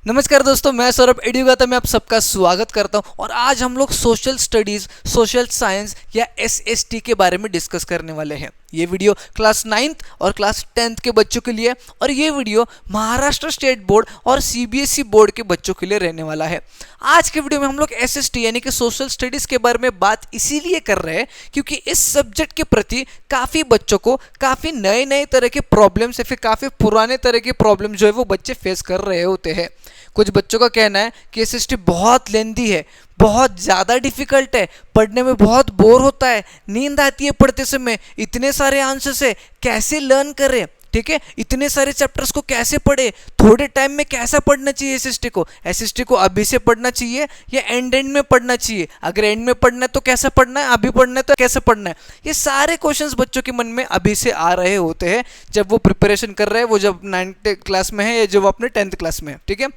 नमस्कार दोस्तों, मैं सौरभ एडुगाता में आप सबका स्वागत करता हूं। और आज हम लोग सोशल स्टडीज़, सोशल साइंस या एसएसटी के बारे में डिस्कस करने वाले हैं। ये वीडियो क्लास 9th और क्लास 10th के बच्चों के लिए और ये वीडियो महाराष्ट्र स्टेट बोर्ड और सीबीएसई बोर्ड के बच्चों के लिए रहने वाला है। आज के वीडियो में हम लोग एसएसटी यानी कि सोशल स्टडीज़ के बारे में बात इसीलिए कर रहे हैं क्योंकि इस सब्जेक्ट के प्रति काफ़ी बच्चों को काफ़ी नए नए तरह के प्रॉब्लम्स या फिर काफ़ी पुराने तरह के प्रॉब्लम जो है वो बच्चे फेस कर रहे होते हैं। कुछ बच्चों का कहना है कि एसएसटी बहुत लेंदी है, बहुत ज़्यादा डिफिकल्ट है, पढ़ने में बहुत बोर होता है, नींद आती है पढ़ते समय, इतने सारे आंसर्स है, कैसे लर्न करें, ठीक है, इतने सारे चैप्टर्स को कैसे पढ़े, थोड़े टाइम में कैसा पढ़ना चाहिए एसएसटी को अभी से पढ़ना चाहिए या एंड में पढ़ना चाहिए, अगर एंड में पढ़ना है तो कैसा पढ़ना है, अभी पढ़ना है तो कैसे पढ़ना है। ये सारे क्वेश्चंस बच्चों के मन में अभी से आ रहे होते हैं जब वो प्रिपरेशन कर रहे हैं, वो जब 9th क्लास में है या जब वो अपने 10th क्लास में है, ठीक है।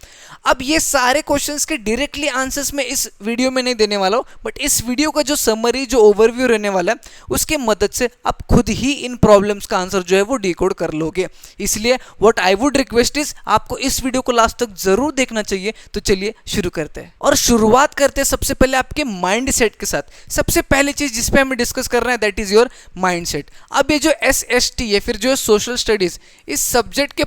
अब ये सारे क्वेश्चंस के डायरेक्टली आंसर्स मैं इस वीडियो में नहीं देने वाला हूँ, बट इस वीडियो का जो समरी, जो ओवरव्यू रहने वाला है, उसके मदद से आप खुद ही इन प्रॉब्लम्स का आंसर जो है वो डिकोड कर लोगे। इसलिए what I would request is आपको इस वीडियो को लास्ट तक जरूर देखना चाहिए। तो चलिए शुरू करते हैं और शुरुआत करते हैं सबसे पहले आपके माइंड सेट के साथ। सबसे पहली चीज जिस पे हमें डिस्कस कर रहे हैं that is your mind set. अब ये जो एसएसटी या फिर जो सोशल स्टडीज, इस सब्जेक्ट के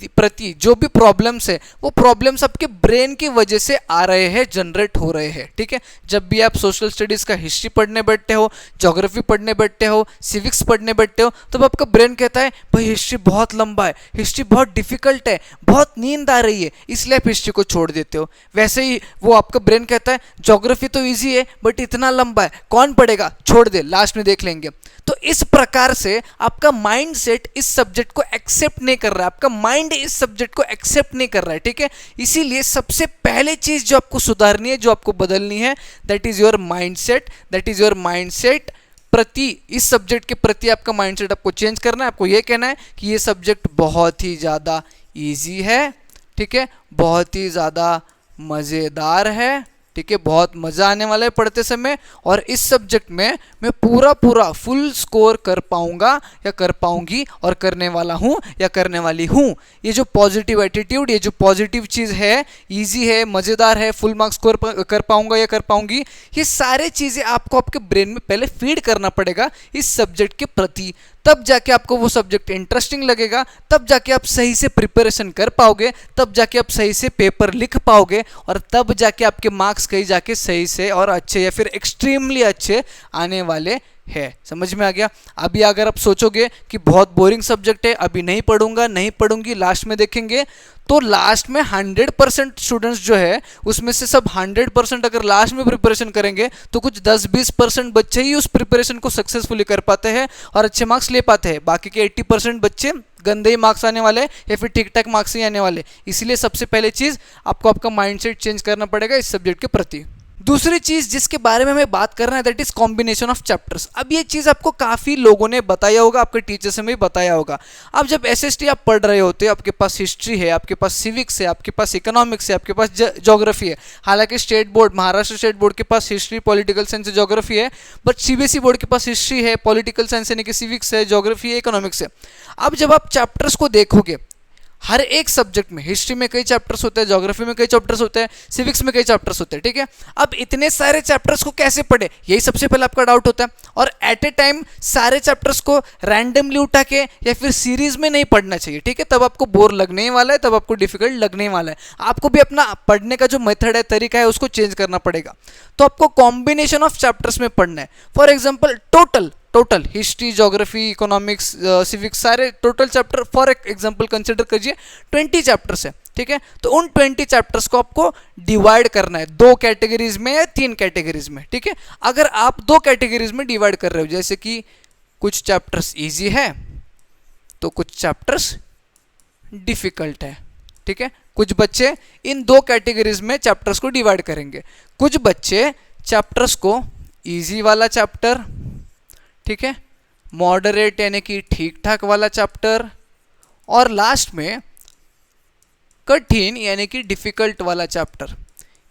प्रति जो भी प्रॉब्लम्स है वो प्रॉब्लम्स आपके ब्रेन की वजह से आ रहे हैं, जनरेट हो रहे हैं, ठीक है। जब भी आप सोशल स्टडीज का हिस्ट्री पढ़ने बैठते हो, ज्योग्राफी पढ़ने बैठते हो, सिविक्स पढ़ने बैठते हो, तब आपका ब्रेन कहता है भाई हिस्ट्री बहुत लंबा है, हिस्ट्री बहुत डिफिकल्ट है, बहुत नींद आ रही है, इसलिए आप हिस्ट्री को छोड़ देते हो। वैसे ही वो आपका ब्रेन कहता है ज्योग्राफी तो इजी है बट इतना लंबा है, कौन पढ़ेगा, छोड़ दे, लास्ट में देख लेंगे। तो इस प्रकार से आपका माइंड सेट इस सब्जेक्ट को एक्सेप्ट नहीं कर रहा है, आपका माइंड इस सब्जेक्ट को एक्सेप्ट नहीं कर रहा है, ठीक है। इसीलिए सबसे पहले चीज जो आपको सुधारनी है, जो आपको बदलनी है, that is your mind set. That is your mind set प्रति, इस सब्जेक्ट के प्रति आपका माइंडसेट आपको चेंज करना है। आपको ये कहना है कि ये सब्जेक्ट बहुत ही ज़्यादा इजी है, ठीक है, बहुत ही ज़्यादा मज़ेदार है, ठीक है, बहुत मज़ा आने वाला है पढ़ते समय, और इस सब्जेक्ट में मैं पूरा फुल स्कोर कर पाऊंगा या कर पाऊंगी और करने वाला हूँ या करने वाली हूँ। ये जो पॉजिटिव एटीट्यूड, ये जो पॉजिटिव चीज़ है, इजी है, मज़ेदार है, फुल मार्क्स स्कोर कर पाऊंगा या कर पाऊंगी, ये सारे चीज़ें आपको आपके ब्रेन में पहले फीड करना पड़ेगा इस सब्जेक्ट के प्रति। तब जाके आपको वो सब्जेक्ट इंटरेस्टिंग लगेगा, तब जाके आप सही से प्रिपरेशन कर पाओगे, तब जाके आप सही से पेपर लिख पाओगे, और तब जाके आपके मार्क्स कहीं जाके सही से और अच्छे या फिर एक्सट्रीमली अच्छे आने वाले है। समझ में आ गया। अभी अगर आप सोचोगे कि बहुत बोरिंग सब्जेक्ट है, अभी नहीं पढ़ूंगा, नहीं पढ़ूंगी, लास्ट में देखेंगे, तो लास्ट में 100% स्टूडेंट्स जो है उसमें से सब 100% अगर लास्ट में प्रिपरेशन करेंगे तो कुछ 10-20% बच्चे ही उस प्रिपरेशन को सक्सेसफुली कर पाते हैं और अच्छे मार्क्स ले पाते हैं। बाकी के 80% बच्चे गंदे ही मार्क्स आने वाले या फिर ठीक ठाक मार्क्स ही आने वाले। इसलिए सबसे पहले चीज़ आपको आपका माइंडसेट चेंज करना पड़ेगा इस सब्जेक्ट के प्रति। दूसरी चीज़ जिसके बारे में हमें बात करना है that is combination of chapters. अब ये चीज़ आपको काफ़ी लोगों ने बताया होगा, आपके टीचर्स ने भी बताया होगा। अब जब एसएसटी आप पढ़ रहे होते हो, आपके पास हिस्ट्री है, आपके पास सिविक्स है, आपके पास इकोनॉमिक्स है, आपके पास ज्योग्राफी है। हालांकि state board, Maharashtra state board के पास हिस्ट्री, पॉलिटिकल साइंस, ज्योग्राफी है, बट सीबीएसई बोर्ड के पास हिस्ट्री है, पॉलिटिकल साइंस यानी कि सिविक्स है, ज्योग्राफी है, इकोनॉमिक्स है। अब जब आप चैप्टर्स को देखोगे, हर एक सब्जेक्ट में, हिस्ट्री में कई चैप्टर्स होते हैं, ज्योग्राफी में कई चैप्टर्स होते हैं, सिविक्स में कई चैप्टर्स होते हैं, ठीक है। अब इतने सारे चैप्टर्स को कैसे पढ़े, यही सबसे पहले आपका डाउट होता है। और एट ए टाइम सारे चैप्टर्स को रैंडमली उठा के या फिर सीरीज में नहीं पढ़ना चाहिए, ठीक है। तब आपको बोर लगने वाला है, तब आपको डिफिकल्ट लगने वाला है। आपको भी अपना पढ़ने का जो मेथड है, तरीका है, उसको चेंज करना पड़ेगा। तो आपको कॉम्बिनेशन ऑफ चैप्टर्स में पढ़ना है। For example total history, geography, economics, civics, सारे total chapter for example consider कीजिए 20 चैप्टर्स है, ठीक है। तो उन 20 चैप्टर्स को आपको डिवाइड करना है 2 कैटेगरीज में या 3 कैटेगरीज में, ठीक है। अगर आप 2 कैटेगरीज में डिवाइड कर रहे हो, जैसे कि कुछ चैप्टर्स इजी है तो कुछ चैप्टर्स डिफिकल्ट है, ठीक है। कुछ बच्चे इन 2 कैटेगरीज में चैप्टर्स को डिवाइड करेंगे। कुछ बच्चे चैप्टर्स को इजी वाला चैप्टर, ठीक है, मॉडरेट यानी कि ठीक ठाक वाला चैप्टर, और लास्ट में कठिन यानी कि डिफिकल्ट वाला चैप्टर,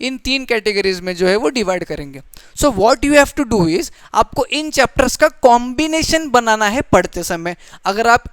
इन 3 कैटेगरीज में जो है वो डिवाइड करेंगे। So what you have to do is, आपको इन चैप्टर्स का कॉम्बिनेशन बनाना है पढ़ते समय। अगर आप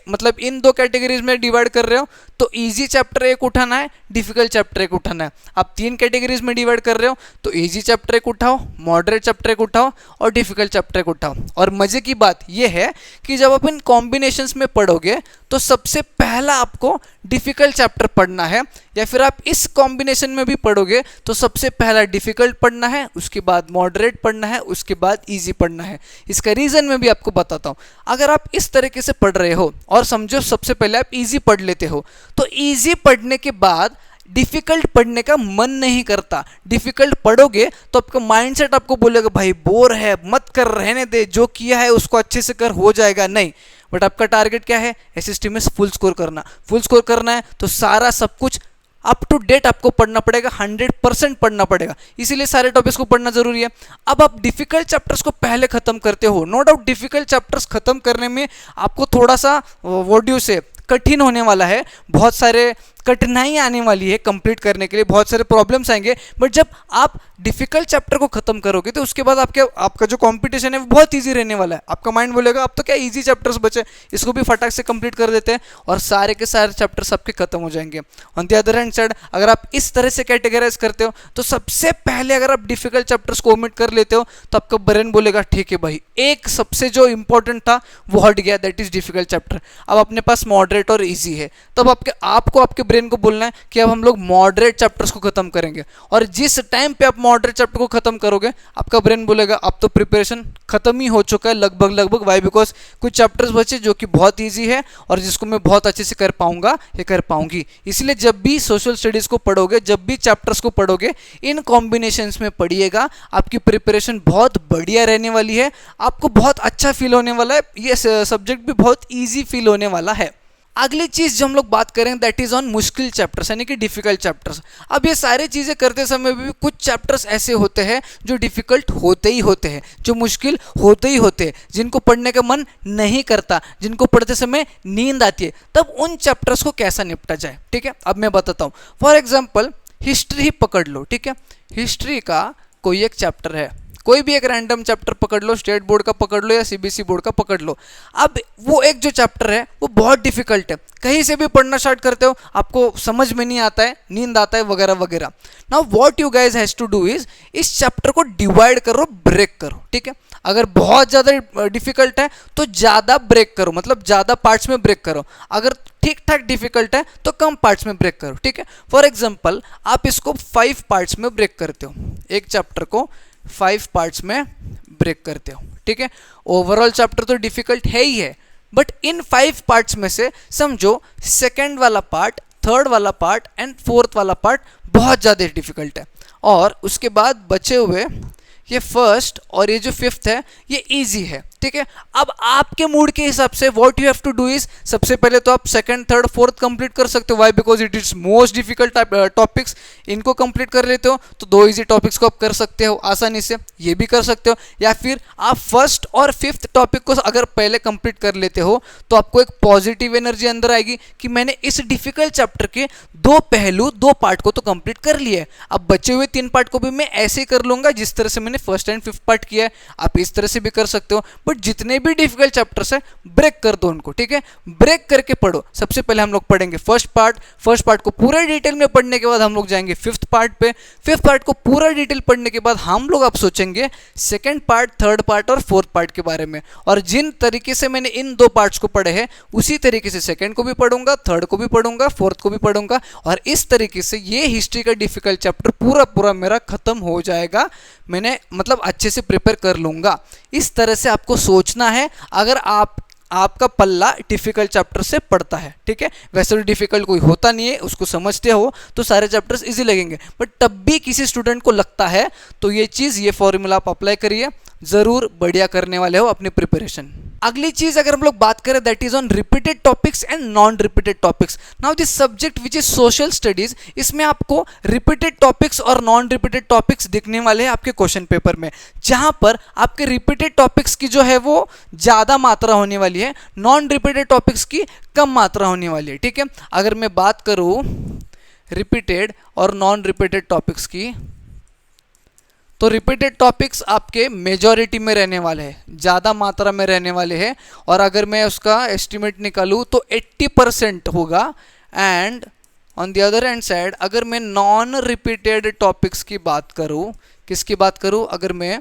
मतलब इन 2 कैटेगरीज में डिवाइड कर रहे हो तो इजी चैप्टर एक उठाना है, डिफिकल्ट चैप्टर एक उठाना है। आप 3 कैटेगरीज में डिवाइड कर रहे हो, तो इजी चैप्टर एक उठाओ, मॉडरेट चैप्टर एक उठाओ और डिफिकल्ट चैप्टर एक उठाओ। और मजे की बात यह है कि जब आप इन कॉम्बिनेशंस में पढ़ोगे तो सबसे पहला आपको डिफिकल्ट चैप्टर पढ़ना है, या फिर आप इस कॉम्बिनेशन में भी पढ़ोगे तो सबसे पहला डिफिकल्ट पढ़ना है, उसके बाद मॉडरेट पढ़ना है, उसके बाद इजी पढ़ना है। इसका रीजन मैं भी आपको बताता हूं। अगर आप इस तरीके से पढ़ रहे हो और समझो सबसे पहले आप इजी पढ़ लेते हो, तो इजी पढ़ने के बाद डिफिकल्ट पढ़ने का मन नहीं करता। डिफिकल्ट पढ़ोगे तो आपका माइंडसेट आपको बोलेगा भाई बोर है, मत कर, रहने दे, जो किया है उसको अच्छे से कर, हो जाएगा। नहीं, बट आपका टारगेट क्या है? एसएसटी में फुल स्कोर करना। फुल स्कोर करना है तो सारा सब कुछ अप टू डेट आपको पढ़ना पड़ेगा, 100% पढ़ना पड़ेगा, इसीलिए सारे टॉपिक्स को पढ़ना जरूरी है। अब आप डिफिकल्ट चैप्टर्स को पहले खत्म करते हो, नो डाउट डिफिकल्ट चैप्टर्स खत्म करने में आपको थोड़ा सा वॉड्यू से कठिन होने वाला है, बहुत सारे कठिनाई आने वाली है कंप्लीट करने के लिए, बहुत सारे प्रॉब्लम्स आएंगे। बट जब आप डिफिकल्ट चैप्टर को खत्म करोगे तो उसके बाद आपका जो कंपटीशन है वो बहुत इजी रहने वाला है। आपका माइंड बोलेगा अब तो क्या इजी चैप्टर्स बचे, इसको भी फटाक से कंप्लीट कर देते हैं और सारे के सारे चैप्टर्स आपके खत्म हो जाएंगे। On the other hand side, अगर आप इस तरह से कैटेगराइज करते हो तो सबसे पहले अगर आप डिफिकल्ट चैप्टर्स को ओमिट कर लेते हो तो आपका ब्रेन बोलेगा ठीक है भाई, एक सबसे जो इंपॉर्टेंट था वो हट गया, दैट इज डिफिकल्ट चैप्टर। अब अपने पास मॉडरेट और इजी है, तब आपके ब्रेन को बोलना है कि अब हम लोग मॉडरेट चैप्टर्स को खत्म करेंगे। और जिस टाइम पे आप मॉडरेट चैप्टर को खत्म करोगे आपका ब्रेन बोलेगा अब तो प्रिपरेशन खत्म ही हो चुका है लगभग। वाई? बिकॉज कुछ चैप्टर्स बचे जो कि बहुत इजी है और जिसको मैं बहुत अच्छे से कर पाऊंगा या कर पाऊंगी। इसलिए जब भी सोशल स्टडीज को पढ़ोगे, जब भी चैप्टर्स को पढ़ोगे, इन कॉम्बिनेशंस में पढ़िएगा, आपकी प्रिपरेशन बहुत बढ़िया रहने वाली है, आपको बहुत अच्छा फील होने वाला है, ये सब्जेक्ट भी बहुत ईजी फील होने वाला है। अगली चीज जो हम लोग बात करें दैट इज ऑन मुश्किल चैप्टर्स, यानी कि डिफिकल्ट चैप्टर्स। अब ये सारी चीजें करते समय भी कुछ चैप्टर्स ऐसे होते हैं जो डिफिकल्ट होते ही होते हैं, जो मुश्किल होते ही होते हैं, जिनको पढ़ने का मन नहीं करता, जिनको पढ़ते समय नींद आती है। तब उन चैप्टर्स को कैसा निपटा जाए, ठीक है, अब मैं बताता हूँ। फॉर एग्जाम्पल हिस्ट्री ही पकड़ लो, ठीक है, हिस्ट्री का कोई एक चैप्टर है, कोई भी एक रैंडम चैप्टर पकड़ लो, स्टेट बोर्ड का पकड़ लो या सीबीएसई बोर्ड का पकड़ लो। अब वो एक जो चैप्टर है वो बहुत डिफिकल्ट है, कहीं से भी पढ़ना स्टार्ट करते हो आपको समझ में नहीं आता है, नींद आता है वगैरह वगैरह। Now what you guys has to do is इस चैप्टर को डिवाइड करो, ब्रेक करो, ठीक है। अगर बहुत ज़्यादा डिफिकल्ट है तो ज़्यादा ब्रेक करो, मतलब ज़्यादा पार्ट्स में ब्रेक करो। अगर ठीक ठाक डिफिकल्ट है तो कम पार्ट्स में ब्रेक करो, ठीक है। फॉर एग्जाम्पल आप इसको 5 पार्ट्स में ब्रेक करते हो, एक चैप्टर को 5 पार्ट्स में ब्रेक करते हो, ठीक है। ओवरऑल चैप्टर तो डिफिकल्ट है ही है, बट इन 5 पार्ट्स में से समझो सेकंड वाला पार्ट, थर्ड वाला पार्ट एंड फोर्थ वाला पार्ट बहुत ज़्यादा डिफिकल्ट है, और उसके बाद बचे हुए ये फर्स्ट और ये जो फिफ्थ है ये इजी है, ठीक है। अब आपके मूड के हिसाब से what you have to do is सबसे पहले तो आप सेकंड थर्ड फोर्थ कंप्लीट कर सकते हो। Why? Because it is most difficult topics, इनको कंप्लीट कर लेते हो तो 2 इजी टॉपिक्स को आप कर सकते हो आसानी से, ये भी कर सकते हो। या फिर आप फर्स्ट और फिफ्थ टॉपिक को अगर पहले कंप्लीट कर लेते हो तो आपको एक पॉजिटिव एनर्जी अंदर आएगी कि मैंने इस डिफिकल्ट चैप्टर के 2 पहलू 2 पार्ट को तो कंप्लीट कर लिया है, अब बचे हुए 3 पार्ट को भी मैं ऐसे ही कर लूंगा जिस तरह से मैंने फर्स्ट एंड फिफ्थ पार्ट किया है। आप इस तरह से भी कर सकते हो, बट जितने भी डिफिकल्ट चैप्टर्स है ब्रेक कर दो उनको, ठीक है। ब्रेक करके पढ़ो। सबसे पहले हम लोग पढ़ेंगे फर्स्ट पार्ट को पूरा डिटेल में पढ़ने के बाद हम लोग जाएंगे फिफ्थ पार्ट पे। फिफ्थ पार्ट को पूरा डिटेल पढ़ने के बाद हम लोग अब सोचेंगे सेकंड पार्ट, थर्ड पार्ट और फोर्थ पार्ट के बारे में। और जिन तरीके से मैंने इन 2 पार्ट्स को पढ़े हैं उसी तरीके से सेकंड को भी पढ़ूंगा, थर्ड को भी पढ़ूंगा, फोर्थ को भी पढ़ूंगा, और इस तरीके से ये हिस्ट्री का डिफिकल्ट चैप्टर पूरा मेरा खत्म हो जाएगा। मैंने मतलब अच्छे से प्रिपेयर कर लूंगा। इस तरह से आपको सोचना है अगर आपका पल्ला डिफिकल्ट चैप्टर से पड़ता है, ठीक है। वैसे तो डिफिकल्ट कोई होता नहीं है, उसको समझते हो तो सारे चैप्टर्स इजी लगेंगे, बट तब भी किसी स्टूडेंट को लगता है तो ये चीज़, ये फॉर्मूला आप अप्लाई करिए, ज़रूर बढ़िया करने वाले हो अपनी प्रिपरेशन। अगली चीज अगर हम लोग बात करें that is on repeated topics and non repeated topics. Now this subject which is social studies, इसमें आपको रिपीटेड टॉपिक्स और नॉन रिपीटेड टॉपिक्स दिखने वाले हैं आपके क्वेश्चन पेपर में, जहां पर आपके रिपीटेड टॉपिक्स की जो है वो ज़्यादा मात्रा होने वाली है, नॉन रिपीटेड टॉपिक्स की कम मात्रा होने वाली है, ठीक है। अगर मैं बात करूं रिपीटेड और नॉन रिपीटेड टॉपिक्स की, तो रिपीटेड टॉपिक्स आपके मेजॉरिटी में रहने वाले हैं, ज़्यादा मात्रा में रहने वाले हैं, और अगर मैं उसका एस्टिमेट निकालूँ तो 80% होगा and on the other hand side अगर मैं नॉन रिपीटेड टॉपिक्स की बात करूँ, किसकी बात करूँ, अगर मैं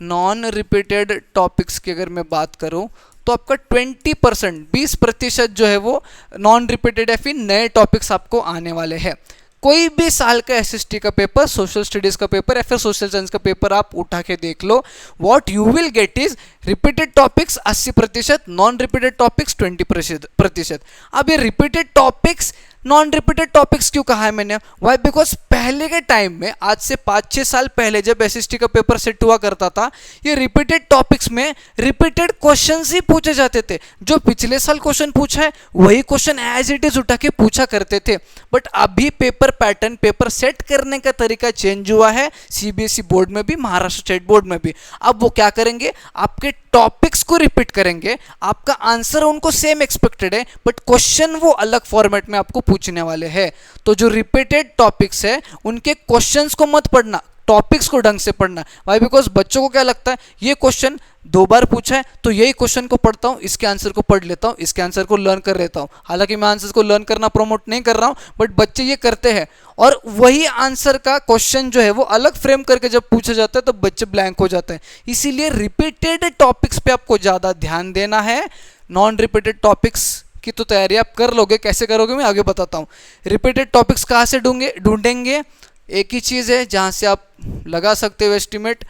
नॉन रिपीटेड टॉपिक्स की अगर मैं बात करूँ तो आपका 20% 20% जो है वो नॉन रिपीटेड या फिर नए टॉपिक्स आपको आने वाले हैं। कोई भी साल का एसएसटी का पेपर, सोशल स्टडीज़ का पेपर या फिर सोशल साइंस का पेपर आप उठा के देख लो, what you will get is repeated topics 80%, non repeated topics 20%। अब ये repeated topics non repeated topics क्यों कहा है मैंने, वाई, बिकॉज पहले के टाइम में, आज से 5-6 साल पहले जब एसएसटी का पेपर सेट हुआ करता था, ये रिपीटेड टॉपिक्स में रिपीटेड क्वेश्चंस ही पूछे जाते थे। जो पिछले साल क्वेश्चन पूछा है वही क्वेश्चन एज इट इज उठा के पूछा करते थे। बट अभी पेपर पैटर्न, पेपर सेट करने का तरीका चेंज हुआ है, सीबीएसई बोर्ड में भी, महाराष्ट्र स्टेट बोर्ड में भी। अब वो क्या करेंगे, आपके टॉपिक्स को रिपीट करेंगे, आपका आंसर उनको सेम एक्सपेक्टेड है बट क्वेश्चन वो अलग फॉर्मेट में आपको पूछने वाले हैं। तो जो रिपीटेड टॉपिक्स है उनके क्वेश्चंस को मत पढ़ना, टॉपिक्स को ढंग से पढ़ना। वाई, बिकॉज बच्चों को क्या लगता है, ये क्वेश्चन 2 बार पूछा है तो यही क्वेश्चन को पढ़ता हूँ, इसके आंसर को पढ़ लेता हूँ, इसके आंसर को लर्न कर लेता हूँ। हालांकि मैं आंसर को लर्न करना प्रमोट नहीं कर रहा हूँ, बट बच्चे ये करते हैं और वही आंसर का क्वेश्चन जो है वो अलग फ्रेम करके जब पूछा जाता है तो बच्चे ब्लैंक हो जाते हैं। इसीलिए रिपीटेड टॉपिक्स पे आपको ज़्यादा ध्यान देना है। नॉन रिपीटेड टॉपिक्स की तो तैयारी आप कर लोगे, कैसे करोगे मैं आगे बताता हूँ। रिपीटेड टॉपिक्स कहाँ से ढूंढेंगे, एक ही चीज़ है जहाँ से आप लगा सकते हो estimate,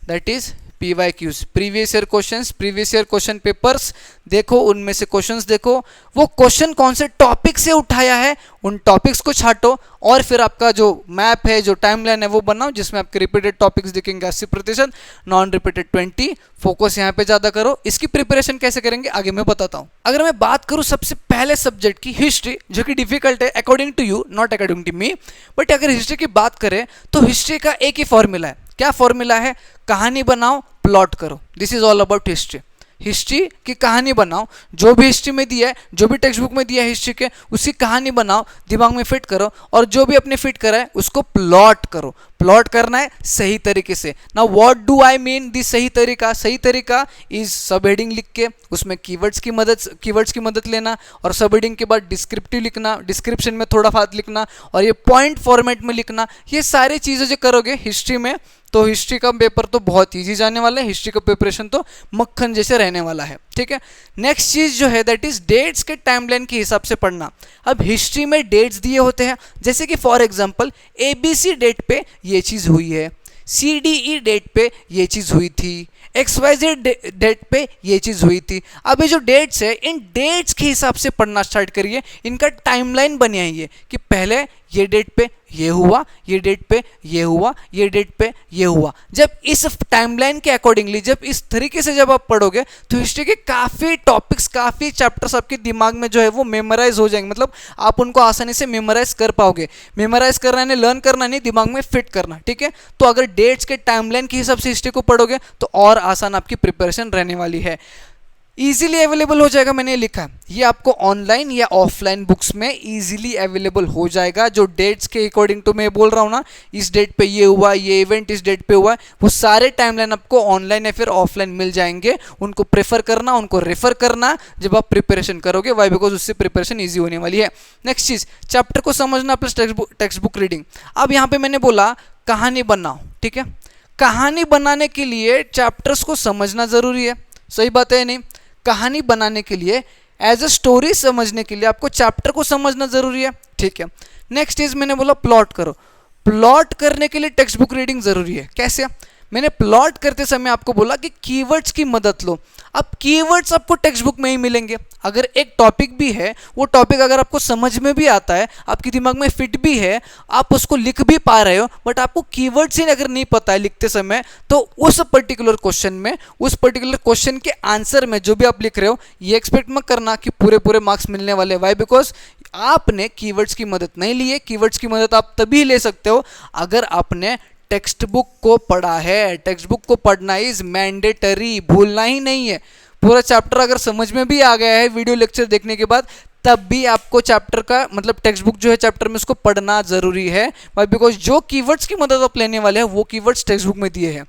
that is PYQs, previous year questions, previous year question papers देखो, उनमें से क्वेश्चंस देखो, वो क्वेश्चन कौन से टॉपिक से उठाया है, उन टॉपिक्स को छांटो और फिर आपका जो मैप है, जो टाइमलाइन है वो बनाओ जिसमें आपके रिपीटेड टॉपिक्स दिखेंगे 80%, नॉन रिपीटेड 20। फोकस यहाँ पे ज़्यादा करो। इसकी प्रिपरेशन कैसे करेंगे आगे मैं बताता हूँ। अगर मैं बात करूँ सबसे पहले सब्जेक्ट की, हिस्ट्री, जो कि डिफिकल्ट है according to you, not according to me, but अगर हिस्ट्री की बात करें तो हिस्ट्री का एक ही फॉर्मूला है। क्या फॉर्मूला है, कहानी बनाओ, प्लॉट करो। This is all about history. History की कहानी बनाओ, जो भी हिस्ट्री में दिया है, जो भी टेक्स्ट बुक में दिया है हिस्ट्री के, उसकी कहानी बनाओ, दिमाग में फिट करो और जो भी अपने फिट करा है उसको प्लॉट करो। प्लॉट करना है सही तरीके से। Now what do I mean this सही तरीका, सही तरीका इज सब हेडिंग लिख के उसमें कीवर्ड्स की मदद लेना और सब हेडिंग के बाद डिस्क्रिप्टिव लिखना, डिस्क्रिप्शन में थोड़ा फात लिखना और ये पॉइंट फॉर्मेट में लिखना। ये सारी चीज़ें जो करोगे हिस्ट्री में तो हिस्ट्री का पेपर तो बहुत ईजी जाने वाला है, हिस्ट्री का प्रिपरेशन तो मक्खन जैसे रहने वाला है। ठीक है, नेक्स्ट चीज़ जो है दैट इज डेट्स के टाइमलाइन के हिसाब से पढ़ना। अब हिस्ट्री में डेट्स दिए होते हैं, जैसे कि फॉर एग्जांपल ABC डेट पे ये चीज़ हुई है, CDE डेट पे ये चीज़ हुई थी, XYZ डेट पे ये चीज़ हुई थी। अब ये जो डेट्स है इन डेट्स के हिसाब से पढ़ना स्टार्ट करिए, इनका टाइमलाइन बनाइए कि पहले ये डेट पे ये हुआ, ये डेट पे ये हुआ, ये डेट पे ये हुआ। जब इस टाइमलाइन के अकॉर्डिंगली, जब इस तरीके से जब आप पढ़ोगे तो हिस्ट्री के काफ़ी टॉपिक्स, काफ़ी चैप्टर्स आपके दिमाग में जो है वो मेमोराइज हो जाएंगे। मतलब आप उनको आसानी से मेमोराइज कर पाओगे। मेमोराइज करना नहीं, लर्न करना नहीं, दिमाग में फिट करना। ठीक है, तो अगर डेट्स के टाइमलाइन के हिसाब से हिस्ट्री को पढ़ोगे तो और आसान आपकी प्रिपरेशन रहने वाली है। इजीली अवेलेबल हो जाएगा, मैंने लिखा है ये आपको ऑनलाइन या ऑफलाइन बुक्स में इजीली अवेलेबल हो जाएगा। जो डेट्स के अकॉर्डिंग टू मैं बोल रहा हूँ ना, इस डेट पे ये हुआ, ये इवेंट इस डेट पे हुआ है, वो सारे टाइमलाइन आपको ऑनलाइन या फिर ऑफलाइन मिल जाएंगे। उनको प्रेफर करना, उनको रेफर करना जब आप प्रिपरेशन करोगे, वाई बिकॉज उससे प्रिपरेशन ईजी होने वाली है। नेक्स्ट चीज़, चैप्टर को समझना प्लस टेक्स्ट बुक रीडिंग। अब यहाँ पे मैंने बोला कहानी बनाओ। ठीक है, कहानी बनाने के लिए चैप्टर्स को समझना ज़रूरी है, सही बात है नहीं? कहानी बनाने के लिए, एज अ स्टोरी समझने के लिए आपको चैप्टर को समझना ज़रूरी है। ठीक है, नेक्स्ट इज मैंने बोला प्लॉट करो। प्लॉट करने के लिए टेक्स्ट बुक रीडिंग ज़रूरी है। कैसे? मैंने प्लॉट करते समय आपको बोला कि कीवर्ड्स की मदद लो। अब कीवर्ड्स आपको टेक्स्ट बुक में ही मिलेंगे। अगर एक टॉपिक भी है, वो टॉपिक अगर आपको समझ में भी आता है, आपके दिमाग में फिट भी है, आप उसको लिख भी पा रहे हो, बट आपको कीवर्ड्स ही अगर नहीं पता है लिखते समय, तो उस पर्टिकुलर क्वेश्चन में, उस पर्टिकुलर क्वेश्चन के आंसर में जो भी आप लिख रहे हो, ये एक्सपेक्ट मत करना कि पूरे मार्क्स मिलने वाले। वाई बिकॉज आपने कीवर्ड्स की मदद नहीं ली है। कीवर्ड्स की मदद आप तभी ले सकते हो अगर आपने टेक्स्ट बुक को पढ़ा है। टेक्स्ट बुक को पढ़ना इज मैंडेटरी, भूलना ही नहीं है। पूरा चैप्टर अगर समझ में भी आ गया है वीडियो लेक्चर देखने के बाद, तब भी आपको चैप्टर का मतलब टेक्स्ट बुक जो है चैप्टर में उसको पढ़ना जरूरी है, बिकॉज जो कीवर्ड्स की मदद आप लेने वाले हैं वो कीवर्ड्स टेक्स्ट बुक में दिए हैं।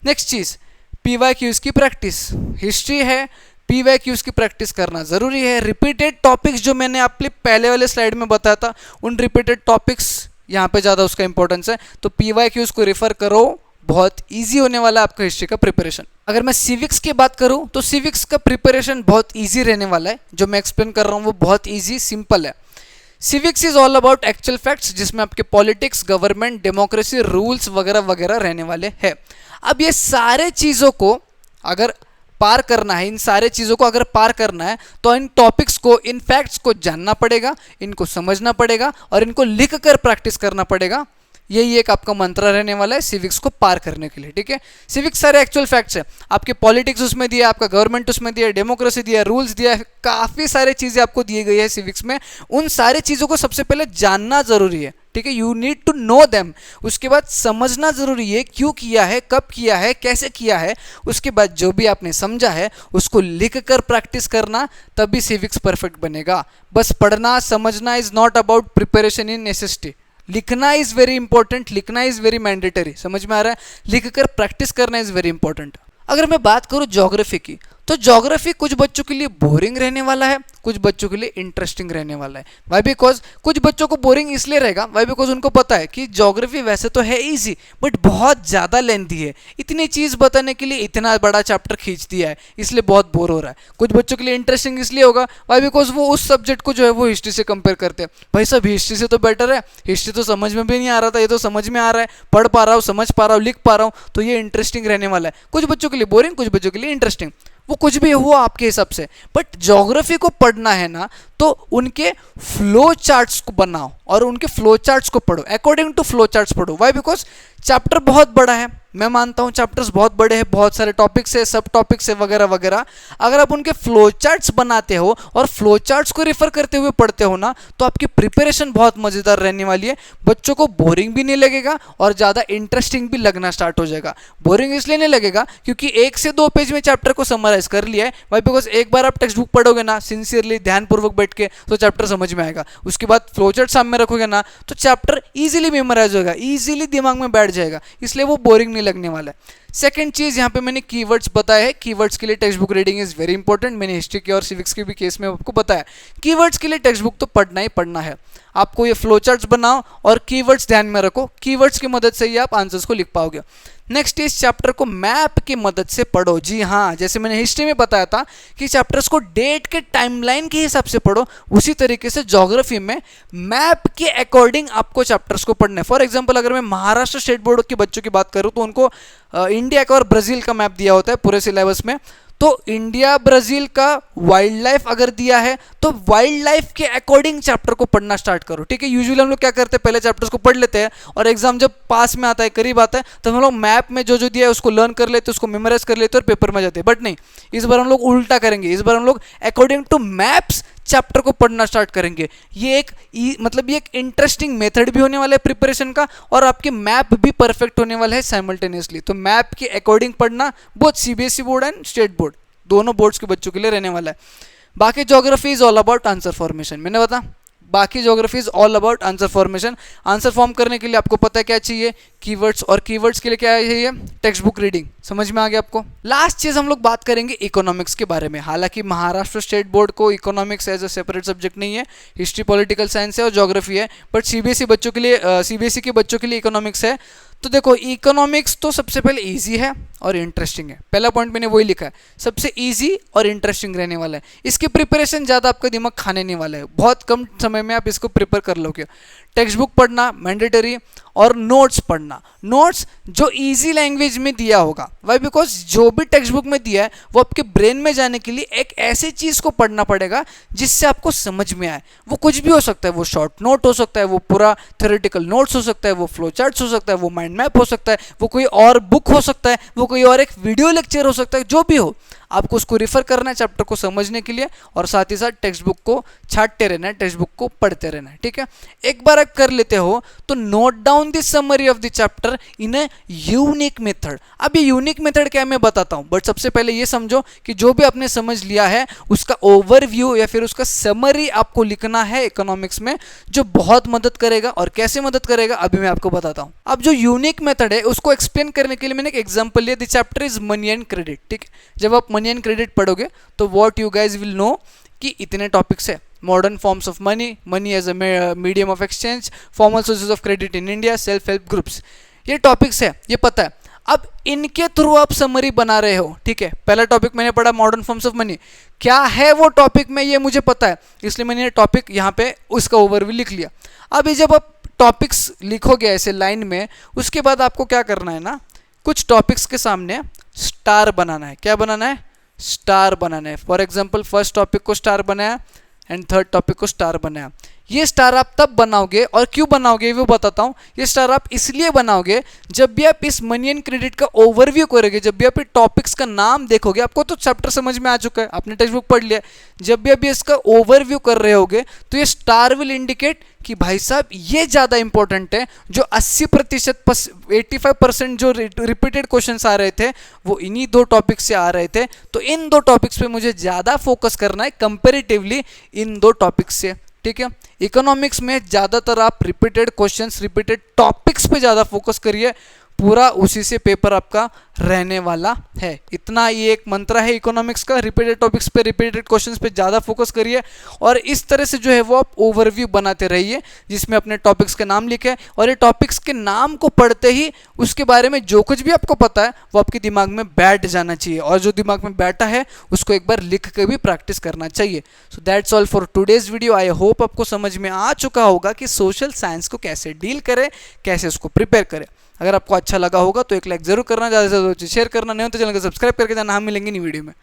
नेक्स्ट चीज, PYQs की प्रैक्टिस। हिस्ट्री है, PYQs की प्रैक्टिस करना ज़रूरी है। रिपीटेड टॉपिक्स जो मैंने आपके पहले वाले स्लाइड में बताया था, उन रिपीटेड टॉपिक्स यहाँ पे ज़्यादा उसका इंपॉर्टेंस है, तो PYQs को रेफर करो, बहुत इजी होने वाला है आपका हिस्ट्री का प्रिपरेशन। अगर मैं सिविक्स की बात करूं तो सिविक्स का प्रिपरेशन बहुत इजी रहने वाला है। जो मैं एक्सप्लेन कर रहा हूं वो बहुत इजी सिंपल है। Civics is all about actual facts, जिसमें आपके पॉलिटिक्स, गवर्नमेंट, डेमोक्रेसी, रूल्स वगैरह वगैरह रहने वाले हैं। अब ये सारे चीज़ों को अगर पार करना है, इन सारे चीज़ों को अगर पार करना है तो इन टॉपिक्स को, इन फैक्ट्स को जानना पड़ेगा, इनको समझना पड़ेगा और इनको लिख कर प्रैक्टिस करना पड़ेगा। यही एक आपका मंत्र रहने वाला है सिविक्स को पार करने के लिए, ठीक है। सिविक्स सारे एक्चुअल फैक्ट्स है, आपके पॉलिटिक्स उसमें दिया है, आपका गवर्नमेंट उसमें दिया है, डेमोक्रेसी दिया है, रूल्स दिया है, काफ़ी सारी चीज़ें आपको दी गई है सिविक्स में। उन सारी चीज़ों को सबसे पहले जानना ज़रूरी है, ठीक है। You need to know them. उसके बाद समझना ज़रूरी है, क्यों किया है, कब किया है, कैसे किया है। उसके बाद जो भी आपने समझा है उसको लिख कर प्रैक्टिस करना, तभी सिविक्स परफेक्ट बनेगा। बस पढ़ना समझना is not about preparation in necessity. लिखना इज़ वेरी इंपॉर्टेंट, लिखना इज़ वेरी मैंडेटरी, समझ में आ रहा है। लिख कर प्रैक्टिस करना इज़ वेरी इंपॉर्टेंट। अगर मैं बात करूँ ज्योग्राफी की, तो ज्योग्राफी कुछ बच्चों के लिए बोरिंग रहने वाला है, कुछ बच्चों के लिए इंटरेस्टिंग रहने वाला है। वाई बिकॉज कुछ बच्चों को बोरिंग इसलिए रहेगा, वाई बिकॉज उनको पता है कि ज्योग्राफी वैसे तो है इजी बट बहुत ज़्यादा लेंथी है, इतनी चीज़ बताने के लिए इतना बड़ा चैप्टर खींच दिया है, इसलिए बहुत बोर हो रहा है। कुछ बच्चों के लिए इंटरेस्टिंग इसलिए होगा, वाई बिकॉज वो उस सब्जेक्ट को जो है वो हिस्ट्री से कंपेयर करते हैं। भाई साहब हिस्ट्री से तो बेटर है, हिस्ट्री तो समझ में भी नहीं आ रहा था, ये तो समझ में आ रहा है, पढ़ पा रहा हूँ, समझ पा रहा हूँ, लिख पा रहा हूँ, तो ये इंटरेस्टिंग रहने वाला है। कुछ बच्चों के लिए बोरिंग, कुछ बच्चों के लिए इंटरेस्टिंग, वो कुछ भी हुआ आपके हिसाब से। बट ज्योग्राफी को पढ़ना है ना, तो उनके फ्लो चार्ट्स को बनाओ और उनके फ्लो चार्ट्स को पढ़ो, अकॉर्डिंग टू फ्लो चार्ट्स पढ़ो। वाई बिकॉज चैप्टर बहुत बड़ा है, मैं मानता हूँ चैप्टर्स बहुत बड़े हैं, बहुत सारे टॉपिक्स है, सब टॉपिक्स है वगैरह वगैरह। अगर आप उनके फ्लो चार्ट्स बनाते हो और फ्लो चार्ट्स को रेफर करते हुए पढ़ते हो ना, तो आपकी प्रिपरेशन बहुत मज़ेदार रहने वाली है। बच्चों को बोरिंग भी नहीं लगेगा और ज़्यादा इंटरेस्टिंग भी लगना स्टार्ट हो जाएगा। बोरिंग इसलिए नहीं लगेगा क्योंकि 1 से 2 पेज में चैप्टर को समराइज कर लिया है। वाई बिकॉज एक बार आप टेक्स्ट बुक पढ़ोगे ना सिंसियरली, ध्यानपूर्वक बैठ के, तो चैप्टर समझ में आएगा। उसके बाद फ्लो चार्ट सामने रखोगे ना, तो चैप्टर ईजिली मेमोराइज होगा, ईजिली दिमाग में बैठ जाएगा, इसलिए वो बोरिंग नहीं लगने वाला है। सेकंड चीज़ यहाँ पे मैंने कीवर्ड्स बताया है। कीवर्ड्स के लिए text book reading is very important. मैंने हिस्ट्री के और सिविक्स के भी केस में आपको बताया, कीवर्ड्स के लिए टेक्स्ट बुक तो पढ़ना ही पढ़ना है। आपको ये फ्लो चार्ट्स बनाओ और कीवर्ड्स ध्यान में रखो, कीवर्ड्स की मदद से ही आप आंसर्स को लिख पाओगे। नेक्स्ट इस चैप्टर को मैप की मदद से पढ़ो। जी हाँ, जैसे मैंने हिस्ट्री में बताया था कि चैप्टर्स को डेट के टाइमलाइन के हिसाब से पढ़ो, उसी तरीके से ज्योग्राफी में मैप के अकॉर्डिंग आपको चैप्टर्स को पढ़ना है। फॉर एग्जांपल अगर मैं महाराष्ट्र स्टेट बोर्ड के बच्चों की बात करूँ तो उनको इंडिया का और ब्राज़ील का मैप दिया होता है पूरे सिलेबस में। तो इंडिया ब्राज़ील का वाइल्ड लाइफ अगर दिया है तो वाइल्ड लाइफ के अकॉर्डिंग चैप्टर को पढ़ना स्टार्ट करो, ठीक है। यूजुअली हम लोग क्या करते हैं, पहले चैप्टर्स को पढ़ लेते हैं और एग्जाम जब पास में आता है, करीब आता है, तो हम लोग मैप में जो जो दिया है उसको लर्न कर लेते हैं, उसको मेमोराइज कर लेते हैं और पेपर में जाते हैं। बट नहीं, इस बार हम लोग उल्टा करेंगे। इस बार हम लोग अकॉर्डिंग टू मैप्स चैप्टर को पढ़ना स्टार्ट करेंगे। ये एक मतलब ये एक इंटरेस्टिंग मेथड भी होने वाला है प्रिपरेशन का, और आपके मैप भी परफेक्ट होने वाला है साइमल्टेनियसली। तो मैप के अकॉर्डिंग पढ़ना बहुत CBSE board and state board दोनों बोर्ड्स के बच्चों के लिए रहने वाला है। बाकी geography is all about answer formation. मैंने बता, बाकी geography is all about answer formation. Answer form करने के लिए आपको पता है क्या चाहिए, कीवर्ड्स, और कीवर्ड्स के लिए क्या चाहिए, टेक्स्ट बुक रीडिंग। समझ में आ गया आपको। लास्ट चीज हम लोग बात करेंगे इकोनॉमिक्स के बारे में। हालांकि महाराष्ट्र स्टेट बोर्ड को economics as a separate subject नहीं है, हिस्ट्री पॉलिटिकल साइंस है और ज्योग्राफी है, बट CBSE बच्चों के लिए, CBSE के बच्चों के लिए इकोनॉमिक्स है। तो देखो, इकोनॉमिक्स तो सबसे पहले इजी है और इंटरेस्टिंग है। पहला पॉइंट मैंने वही लिखा है, सबसे इजी और इंटरेस्टिंग रहने वाला है। इसकी प्रिपरेशन ज़्यादा आपका दिमाग खाने नहीं वाला है, बहुत कम समय में आप इसको प्रिपेयर कर लोगे। टेक्स्ट बुक पढ़ना मैंडेटरी, और नोट्स पढ़ना, नोट्स जो इजी लैंग्वेज में दिया होगा। वाई बिकॉज जो भी टेक्स्ट बुक में दिया है वो आपके ब्रेन में जाने के लिए एक ऐसी चीज़ को पढ़ना पड़ेगा जिससे आपको समझ में आए। वो कुछ भी हो सकता है, वो शॉर्ट नोट हो सकता है, वो पूरा थ्योरेटिकल नोट्स हो सकता है, वो फ्लो चार्ट्स हो सकता है, वो माइंड मैप हो सकता है, वो कोई और बुक हो सकता है, वो कोई और एक वीडियो लेक्चर हो सकता है। जो भी हो, आपको उसको रिफर करना है चैप्टर को समझने के लिए, और साथ ही साथ टेक्स्ट बुक को छांटते रहना है, टेक्स्ट बुक को पढ़ते रहना है, ठीक है। एक बार आप कर लेते हो तो note down the summary of the chapter in a unique method. अब ये यूनिक मेथड क्या है मैं बताता हूँ, बट सबसे पहले ये समझो कि जो भी आपने समझ लिया है उसका ओवरव्यू या फिर उसका समरी आपको लिखना है इकोनॉमिक्स में, जो बहुत मदद करेगा। और कैसे मदद करेगा अभी मैं आपको बताता हूँ। अब जो यूनिक मेथड है उसको एक्सप्लेन करने के लिए मैंने एक एग्जाम्पल लिया, the chapter is money and credit, ठीक है। जब आप मनी एंड क्रेडिट पढ़ोगे तो what you guys will know कि इतने टॉपिक्स है। Modern forms of money, money as a medium of exchange, formal sources of credit in India, self help groups, ये टॉपिक्स है, ये पता है। अब इनके थ्रू आप समरी बना रहे हो, ठीक है। पहला टॉपिक मैंने पढ़ा मॉडर्न फॉर्म्स ऑफ मनी, क्या है वो टॉपिक में ये मुझे पता है, इसलिए मैंने टॉपिक यहाँ पे उसका ओवरव्यू लिख लिया। अभी जब आप टॉपिक्स लिखोगे ऐसे लाइन में, उसके बाद आपको क्या करना है ना, कुछ टॉपिक्स के सामने स्टार बनाना है। क्या बनाना है? स्टार बनाना है। फॉर एग्जाम्पल फर्स्ट टॉपिक को स्टार बनाया एंड थर्ड टॉपिक को स्टार बनाया। ये स्टार आप तब बनाओगे और क्यों बनाओगे वो बताता हूँ। ये स्टार आप इसलिए बनाओगे जब भी आप इस मनी एंड क्रेडिट का ओवरव्यू करोगे, जब भी आप टॉपिक्स का नाम देखोगे, आपको तो चैप्टर समझ में आ चुका है, आपने टेक्स्ट बुक पढ़ लिया, जब भी अभी इसका ओवरव्यू कर रहे होगे तो ये स्टार विल इंडिकेट कि भाई साहब ये ज़्यादा इंपॉर्टेंट है। जो 80% 85% जो रिपीटेड क्वेश्चंस आ रहे थे वो इन्हीं दो टॉपिक से आ रहे थे, तो इन दो टॉपिक्स पे मुझे ज़्यादा फोकस करना है कंपेरेटिवली इन दो टॉपिक्स से, ठीक है। इकोनॉमिक्स में ज़्यादातर आप रिपीटेड क्वेश्चंस, रिपीटेड टॉपिक्स पे ज़्यादा फोकस करिए, पूरा उसी से पेपर आपका रहने वाला है। इतना ये एक मंत्र है इकोनॉमिक्स का, रिपीटेड टॉपिक्स पे, रिपीटेड क्वेश्चंस पे ज़्यादा फोकस करिए और इस तरह से जो है वो आप ओवरव्यू बनाते रहिए जिसमें अपने टॉपिक्स के नाम लिखे, और ये टॉपिक्स के नाम को पढ़ते ही उसके बारे में जो कुछ भी आपको पता है वो आपके दिमाग में बैठ जाना चाहिए, और जो दिमाग में बैठा है उसको एक बार लिख के भी प्रैक्टिस करना चाहिए। So that's all for today's video. I hope आपको समझ में आ चुका होगा कि सोशल साइंस को कैसे डील करें, कैसे उसको प्रिपेयर करें। अगर आपको अच्छा लगा होगा तो एक लाइक जरूर करना, ज़्यादा से ज़्यादा शेयर करना, नहीं हो तो चैनल को सब्सक्राइब करके जाना। हम मिलेंगे नई वीडियो में।